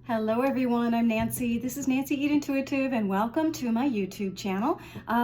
Hello everyone, I'm Nancy. This is Nancy Eat Intuitive and welcome to my YouTube channel.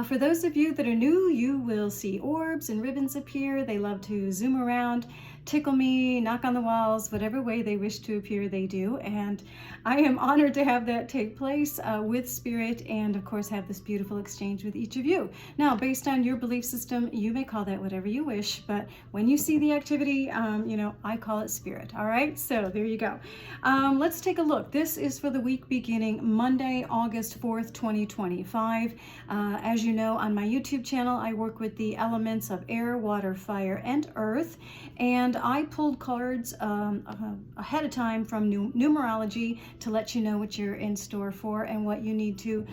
For those of you that are new, you will see orbs and ribbons appear. They love to zoom around, tickle me, knock on the walls, whatever way they wish to appear, they do. And I am honored to have that take place with Spirit and of course have this beautiful exchange with each of you. Now, based on your belief system, you may call that whatever you wish, but when you see the activity, I call it Spirit. All right, so there you go. Let's take a look. This is for the week beginning Monday, August 4th, 2025. As you know, on my YouTube channel, I work with the elements of air, water, fire, and earth. And I pulled cards ahead of time from numerology to let you know what you're in store for and what you need to,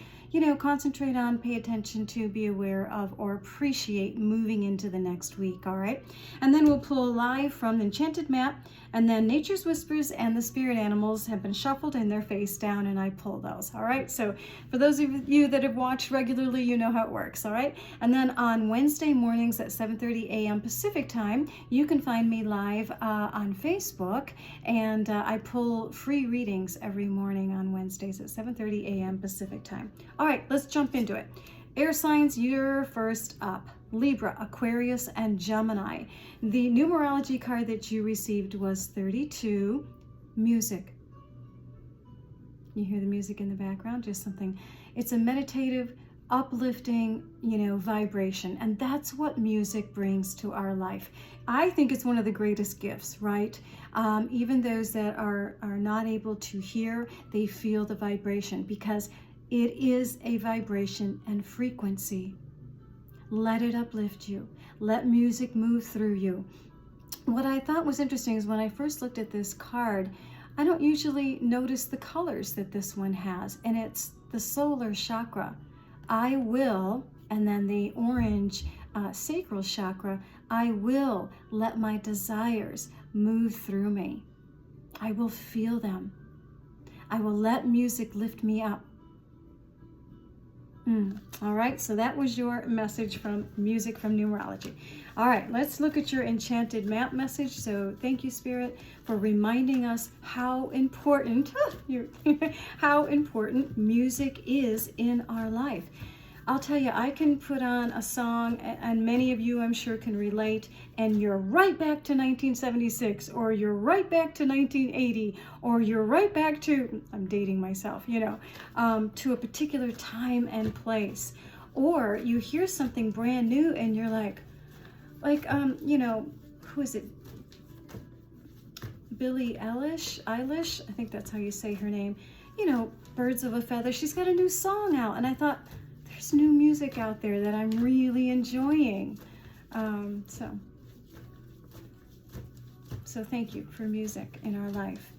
concentrate on, pay attention to, be aware of, or appreciate moving into the next week, all right? And then we'll pull live from the Enchanted Map, and then Nature's Whispers and the Spirit Animals have been shuffled and they're face down, and I pull those, all right? So for those of you that have watched regularly, you know how it works, all right? And then on Wednesday mornings at 7:30 a.m. Pacific time, you can find me live on Facebook, and I pull free readings every morning on Wednesdays at 7:30 a.m. Pacific time. All right, let's jump into it. Air signs, you're first up. Libra, Aquarius, and Gemini. The numerology card that you received was 32, music. You hear the music in the background, just something. It's a meditative, uplifting, vibration. And that's what music brings to our life. I think it's one of the greatest gifts, right? Even those that are not able to hear, they feel the vibration because it is a vibration and frequency. Let it uplift you. Let music move through you. What I thought was interesting is when I first looked at this card, I don't usually notice the colors that this one has, and it's the solar chakra. I will, and then the orange sacral chakra, I will let my desires move through me. I will feel them. I will let music lift me up. All right, so that was your message from music from numerology. All right, let's look at your Enchanted Map message. So thank you, Spirit, for reminding us how important how important music is in our life. I'll tell you, I can put on a song, and many of you, I'm sure, can relate, and you're right back to 1976, or you're right back to 1980, or you're right back to, I'm dating myself, to a particular time and place. Or you hear something brand new, and you're like, who is it? Billie Eilish? I think that's how you say her name. Birds of a Feather. She's got a new song out, and I thought, there's new music out there that I'm really enjoying. So thank you for music in our life.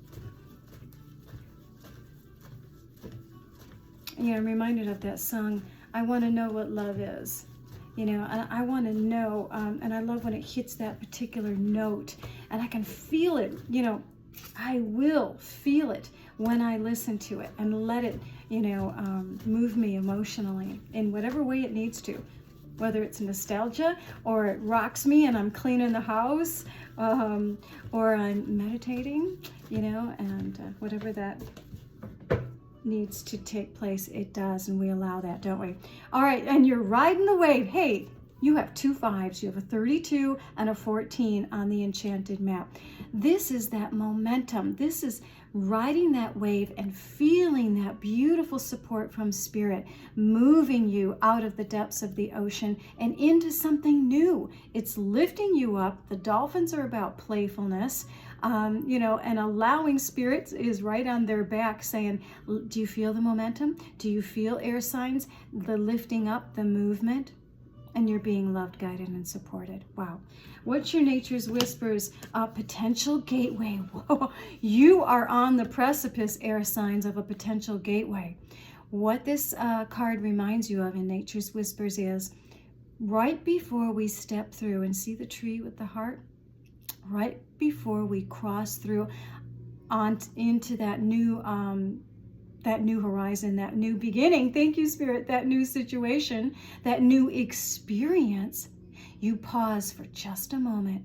I'm reminded of that song, I Want to Know What Love Is. And I want to know, and I love when it hits that particular note, and I can feel it, I will feel it when I listen to it and let it, move me emotionally in whatever way it needs to, whether it's nostalgia or it rocks me and I'm cleaning the house, or I'm meditating, and whatever that needs to take place, it does, and we allow that, don't we? All right, and you're riding the wave. Hey, you have 2 5s. You have a 32 and a 14 on the Enchanted Map. This is that momentum. This is riding that wave and feeling that beautiful support from Spirit, moving you out of the depths of the ocean and into something new. It's lifting you up. The dolphins are about playfulness, and allowing Spirit is right on their back saying, do you feel the momentum? Do you feel air signs? The lifting up, the movement? And you're being loved, guided, and supported. Wow. What's your Nature's Whispers? Potential gateway. Whoa. You are on the precipice, air signs, of a potential gateway. What this card reminds you of in Nature's Whispers is right before we step through and see the tree with the heart, right before we cross through into that new horizon, that new beginning. Thank you, Spirit. That new situation, that new experience. You pause for just a moment,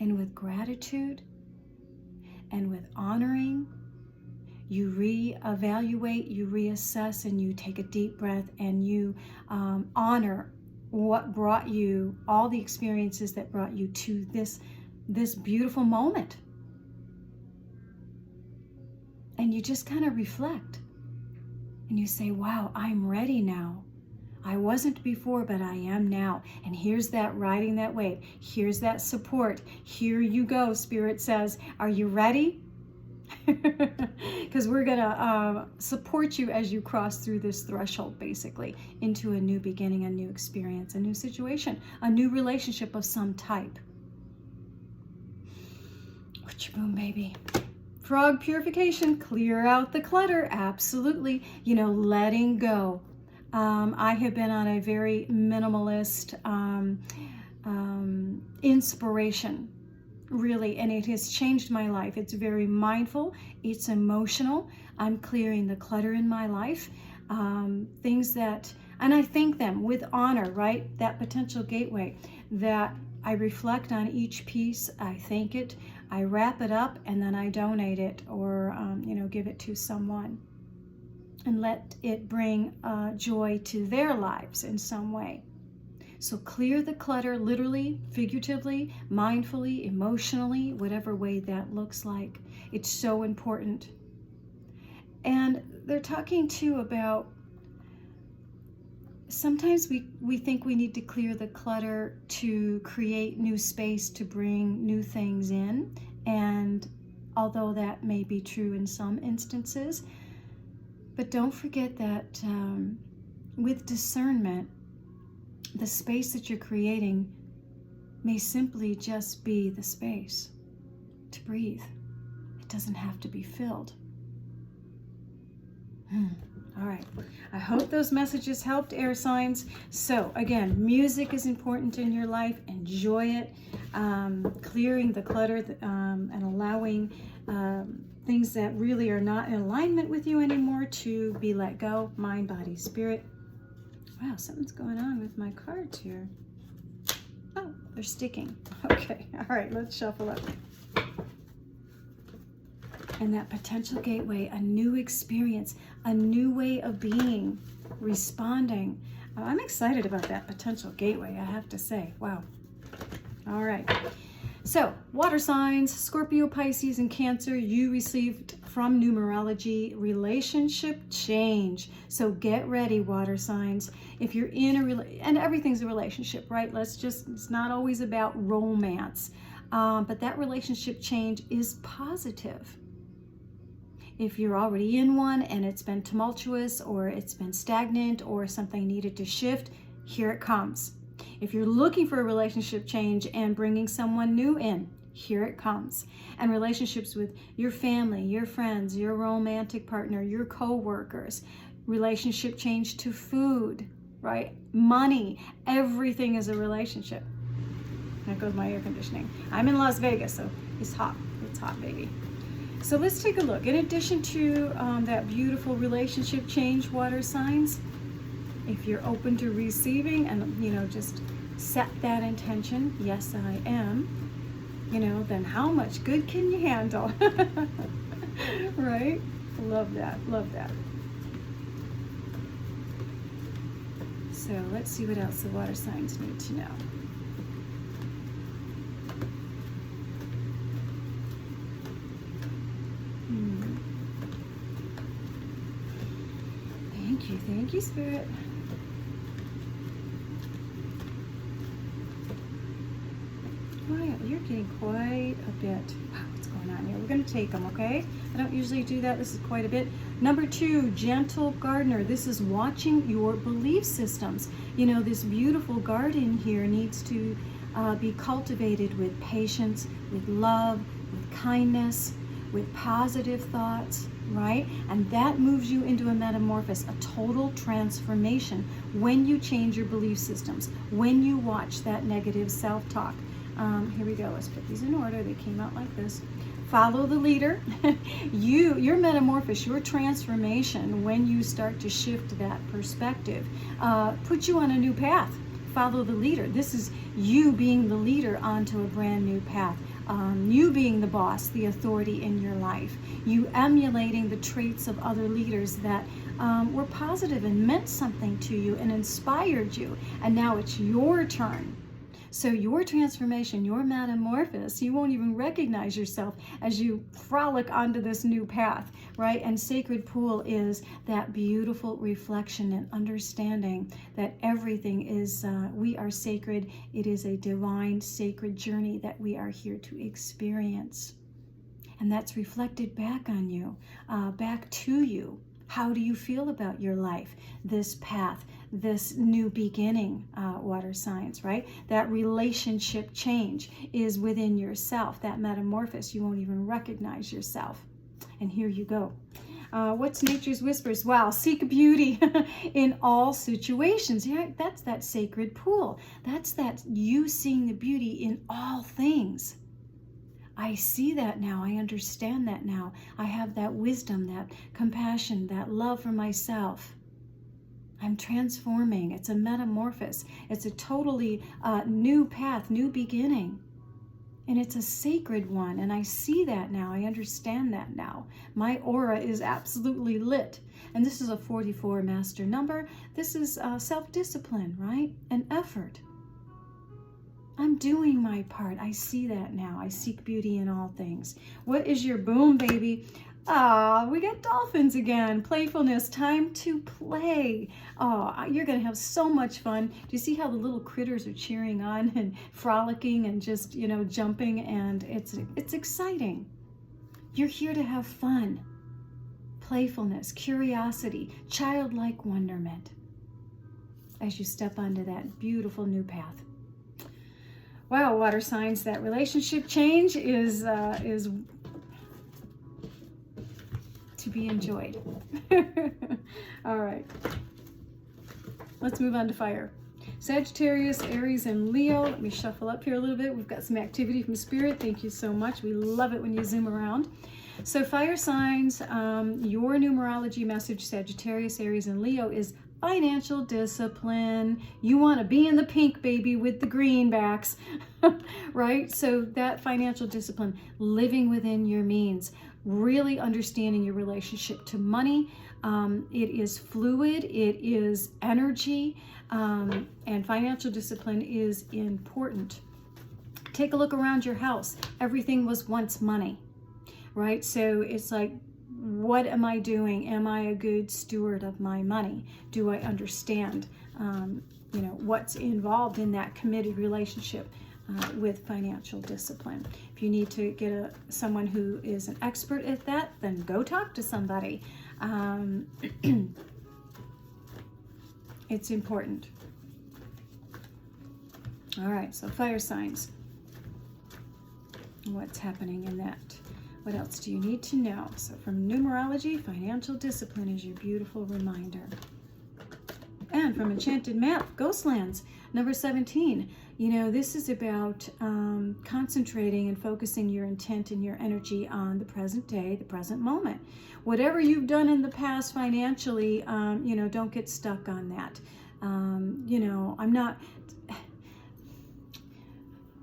and with gratitude and with honoring, you reevaluate, you reassess, and you take a deep breath, and you honor what brought you, all the experiences that brought you to this beautiful moment. And you just kind of reflect and you say, wow, I'm ready now. I wasn't before, but I am now. And here's that riding that wave. Here's that support. Here you go, Spirit says. Are you ready? Because we're going to support you as you cross through this threshold, basically, into a new beginning, a new experience, a new situation, a new relationship of some type. Boom, baby. Frog purification, clear out the clutter. Absolutely. You know, letting go. I have been on a very minimalist inspiration, really, and it has changed my life. It's very mindful. It's emotional. I'm clearing the clutter in my life. Things that, and I thank them with honor, right? That potential gateway, that I reflect on each piece. I thank it. I wrap it up, and then I donate it, or give it to someone, and let it bring joy to their lives in some way. So clear the clutter, literally, figuratively, mindfully, emotionally, whatever way that looks like. It's so important. And they're talking too about, sometimes we think we need to clear the clutter to create new space to bring new things in. And although that may be true in some instances, but don't forget that with discernment, the space that you're creating may simply just be the space to breathe. It doesn't have to be filled. All right. I hope those messages helped, air signs. So again, music is important in your life. Enjoy it. Clearing the clutter and allowing things that really are not in alignment with you anymore to be let go. Mind, body, spirit. Wow, something's going on with my cards here. Oh, they're sticking. Okay. All right, let's shuffle up. And that potential gateway, a new experience, a new way of being, responding. I'm excited about that potential gateway, I have to say. Wow. All right. So, water signs, Scorpio, Pisces, and Cancer, you received from numerology relationship change. So get ready, water signs. If you're in a and everything's a relationship, right? It's not always about romance. But that relationship change is positive. If you're already in one and it's been tumultuous, or it's been stagnant, or something needed to shift, here it comes. If you're looking for a relationship change and bringing someone new in, here it comes. And relationships with your family, your friends, your romantic partner, your co-workers, relationship change to food, right? Money, everything is a relationship. There goes my air conditioning. I'm in Las Vegas, so it's hot. It's hot, baby. So let's take a look. In addition to that beautiful relationship change, water signs, if you're open to receiving and, just set that intention, yes, I am, then how much good can you handle? Right? Love that. Love that. So let's see what else the water signs need to know. Thank you, Spirit. Oh yeah, you're getting quite a bit. Wow, what's going on here? We're going to take them, okay? I don't usually do that. This is quite a bit. Number 2, gentle gardener. This is watching your belief systems. This beautiful garden here needs to be cultivated with patience, with love, with kindness, with positive thoughts, right? And that moves you into a metamorphosis, a total transformation when you change your belief systems, when you watch that negative self-talk. Here we go. Let's put these in order. They came out like this. Follow the leader. Your metamorphosis, your transformation, when you start to shift that perspective, put you on a new path. Follow the leader. This is you being the leader onto a brand new path, you being the boss, the authority in your life, you emulating the traits of other leaders that were positive and meant something to you and inspired you, and now it's your turn. So your transformation, your metamorphosis, you won't even recognize yourself as you frolic onto this new path, right? And Sacred Pool is that beautiful reflection and understanding that everything is, we are sacred. It is a divine, sacred journey that we are here to experience. And that's reflected back on you, back to you. How do you feel about your life, this path, this new beginning, water signs, right? That relationship change is within yourself, that metamorphosis. You won't even recognize yourself. And here you go. What's nature's whispers? Wow, seek beauty in all situations. Yeah, that's that sacred pool. That's that you seeing the beauty in all things. I see that now. I understand that now. I have that wisdom, that compassion, that love for myself. I'm transforming. It's a metamorphosis. It's a totally new path, new beginning. And it's a sacred one. And I see that now. I understand that now. My aura is absolutely lit. And this is a 44 master number. This is self-discipline, right? And effort. I'm doing my part. I see that now. I seek beauty in all things. What is your boom, baby? We got dolphins again. Playfulness, time to play. Oh, you're going to have so much fun. Do you see how the little critters are cheering on and frolicking and just, you know, jumping? And it's exciting. You're here to have fun, playfulness, curiosity, childlike wonderment as you step onto that beautiful new path. Wow, water signs, that relationship change is to be enjoyed. All right, let's move on to fire. Sagittarius, Aries, and Leo. Let me shuffle up here a little bit. We've got some activity from Spirit. Thank you so much. We love it when you zoom around. So fire signs, your numerology message, Sagittarius, Aries, and Leo, is financial discipline. You want to be in the pink, baby, with the greenbacks, right? So that financial discipline, living within your means, really understanding your relationship to money. It is fluid, it is energy, and financial discipline is important. Take a look around your house. Everything was once money, right? So it's like, what am I doing? Am I a good steward of my money? Do I understand, you know, what's involved in that committed relationship with financial discipline? If you need to get someone who is an expert at that, then go talk to somebody. It's important. All right, so fire signs. What's happening in that? What else do you need to know? So from numerology, financial discipline is your beautiful reminder. And from Enchanted Map, Ghostlands, number 17. You know, this is about concentrating and focusing your intent and your energy on the present day, the present moment. Whatever you've done in the past financially, you know, don't get stuck on that. You know, I'm not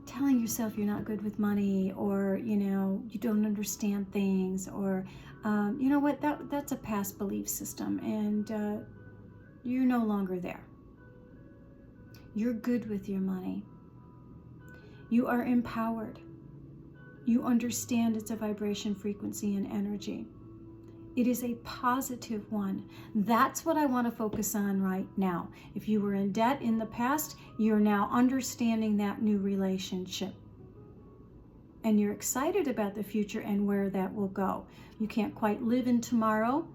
telling yourself you're not good with money, or, you know, you don't understand things, or, you know what, that's a past belief system, and you're no longer there. You're good with your money. You are empowered. You understand it's a vibration, frequency, and energy. It is a positive one. That's what I want to focus on right now. If you were in debt in the past, you're now understanding that new relationship. And you're excited about the future and where that will go. You can't quite live in tomorrow.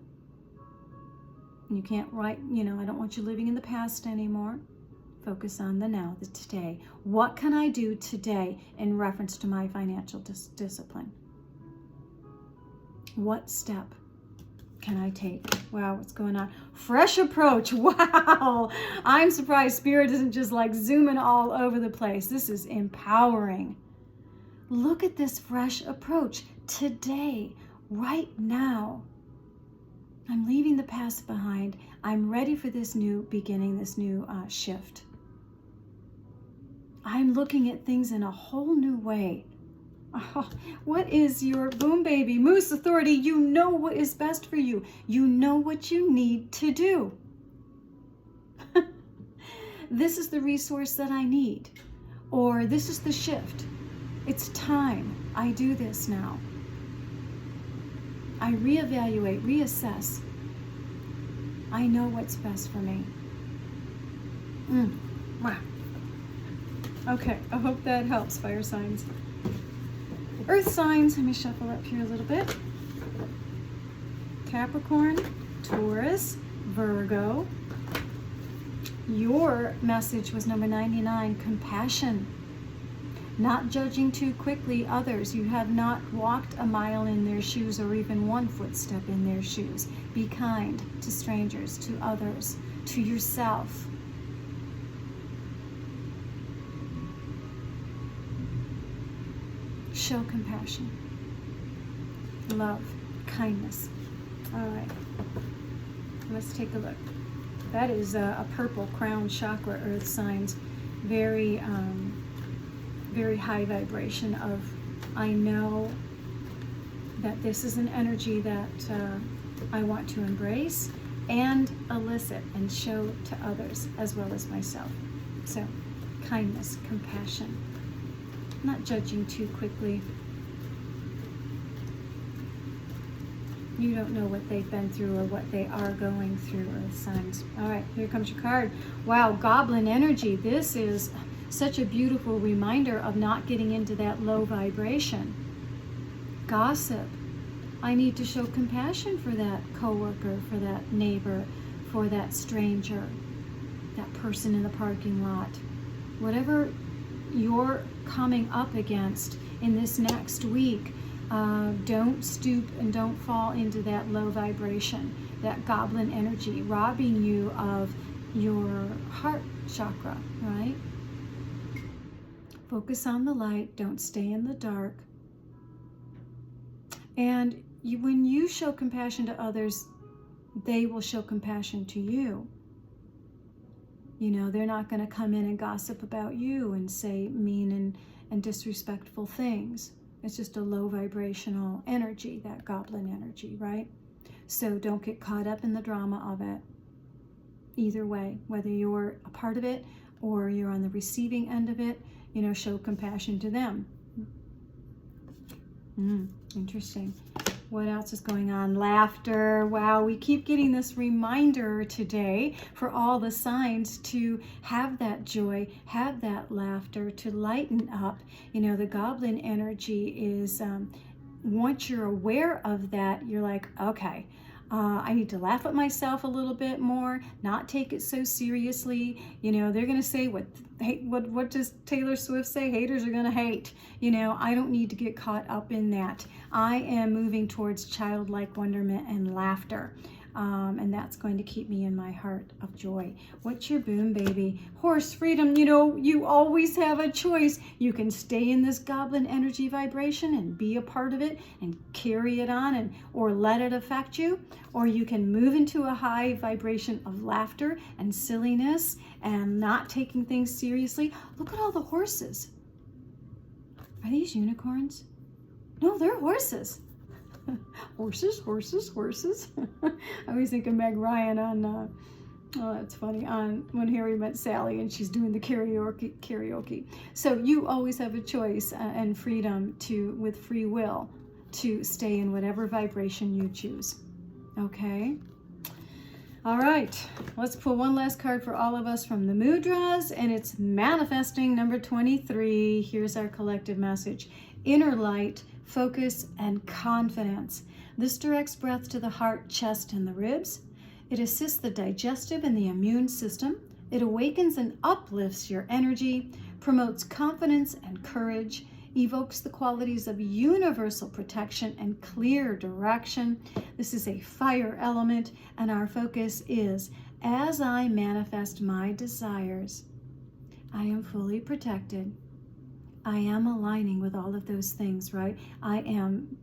You can't you know, I don't want you living in the past anymore. Focus on the now, the today. What can I do today in reference to my financial discipline? What step can I take? Wow, what's going on? Fresh approach. Wow. I'm surprised Spirit isn't just like zooming all over the place. This is empowering. Look at this fresh approach today, right now. I'm leaving the past behind. I'm ready for this new beginning, this new shift. I'm looking at things in a whole new way. Oh, what is your boom baby moose authority? You know what is best for you. You know what you need to do. This is the resource that I need. Or this is the shift. It's time. I do this now. I reevaluate, reassess. I know what's best for me. Wow. Okay, I hope that helps, fire signs. Earth signs, let me shuffle up here a little bit. Capricorn, Taurus, Virgo. Your message was number 99, compassion. Not judging too quickly others. You have not walked a mile in their shoes or even one footstep in their shoes. Be kind to strangers, to others, to yourself. Show compassion, love, kindness. All right, let's take a look. That is a purple crown chakra, earth signs. Very, very high vibration of, I know that this is an energy that I want to embrace and elicit and show to others as well as myself. So, kindness, compassion, not judging too quickly. You don't know what they've been through or what they are going through, earth signs. All right, here comes your card. Wow, Goblin Energy. This is such a beautiful reminder of not getting into that low vibration. Gossip. I need to show compassion for that coworker, for that neighbor, for that stranger, that person in the parking lot. Whatever you're coming up against in this next week, don't stoop and don't fall into that low vibration, that goblin energy, robbing you of your heart chakra, right? Focus on the light. Don't stay in the dark. And when you show compassion to others, they will show compassion to you. You know, they're not going to come in and gossip about you and say mean and disrespectful things. It's just a low vibrational energy, that goblin energy, right? So don't get caught up in the drama of it. Either way, whether you're a part of it or you're on the receiving end of it, you know, show compassion to them. Interesting. What else is going on? Laughter. Wow, we keep getting this reminder today for all the signs to have that joy, have that laughter, to lighten up. You know, the goblin energy is, once you're aware of that, you're like, okay, I need to laugh at myself a little bit more, not take it so seriously. You know, they're going to say what does Taylor Swift say? Haters are going to hate. You know, I don't need to get caught up in that. I am moving towards childlike wonderment and laughter. And that's going to keep me in my heart of joy. What's your boom, baby? Horse freedom. You know, you always have a choice. You can stay in this goblin energy vibration and be a part of it and carry it on, or let it affect you, or you can move into a high vibration of laughter and silliness and not taking things seriously. Look at all the horses. Are these unicorns? No, they're horses. Horses, horses, horses. I always think of Meg Ryan on, oh, that's funny, on When Harry Met Sally, and she's doing the karaoke. So you always have a choice and freedom to, with free will, to stay in whatever vibration you choose. Okay? All right, let's pull one last card for all of us from the mudras, and it's manifesting number 23. Here's our collective message. Inner light, focus, and confidence. This directs breath to the heart, chest, and the ribs. It assists the digestive and the immune system. It awakens and uplifts your energy, promotes confidence and courage, evokes the qualities of universal protection and clear direction. This is a fire element, and our focus is, as I manifest my desires, I am fully protected. I am aligning with all of those things, right? I am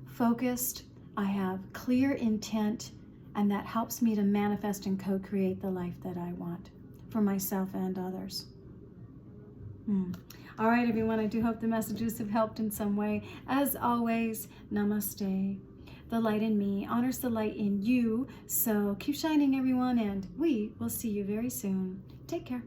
focused. I have clear intent, and that helps me to manifest and co-create the life that I want for myself and others. All right, everyone, I do hope the messages have helped in some way. As always, namaste. The light in me honors the light in you. So keep shining, everyone, and we will see you very soon. Take care.